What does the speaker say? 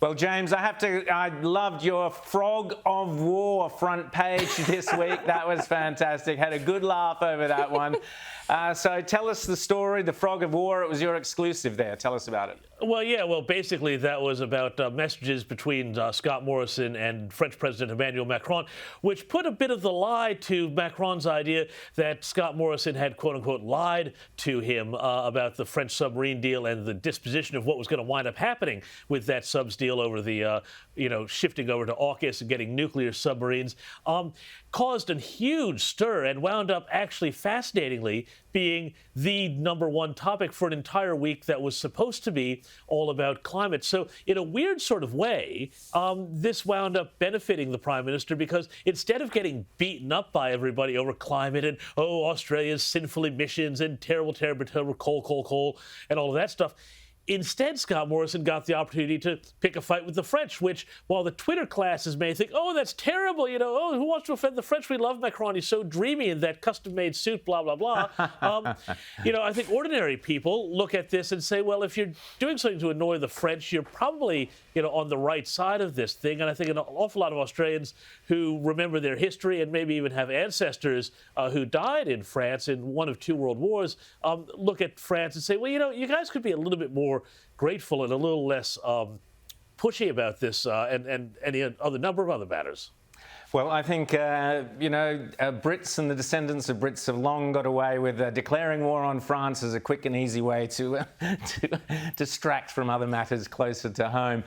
Well, James, I loved your Frog of War front page this week. That was fantastic. Had a good laugh over that one. So tell us the story, the Frog of War. It was your exclusive there. Tell us about it. Well, yeah, basically that was about messages between Scott Morrison and French President Emmanuel Macron, which put a bit of the lie to Macron's idea that Scott Morrison had, quote-unquote, lied to him about the French submarine deal and the disposition of what was going to wind up happening with that subs deal over the, shifting over to AUKUS and getting nuclear submarines, caused a huge stir and wound up actually fascinatingly being the #1 topic for an entire week that was supposed to be all about climate. So in a weird sort of way, this wound up benefiting the Prime Minister because instead of getting beaten up by everybody over climate and, Australia's sinful emissions and terrible coal, and all of that stuff, instead, Scott Morrison got the opportunity to pick a fight with the French, which, while the Twitter classes may think, that's terrible, who wants to offend the French? We love Macron. He's so dreamy in that custom-made suit, blah, blah, blah. I think ordinary people look at this and say, well, if you're doing something to annoy the French, you're probably, on the right side of this thing. And I think an awful lot of Australians who remember their history and maybe even have ancestors who died in France in one of two world wars, look at France and say, well, you guys could be a little bit more grateful and a little less pushy about this and any other number of other matters. Well, I think, Brits and the descendants of Brits have long got away with declaring war on France as a quick and easy way to distract from other matters closer to home.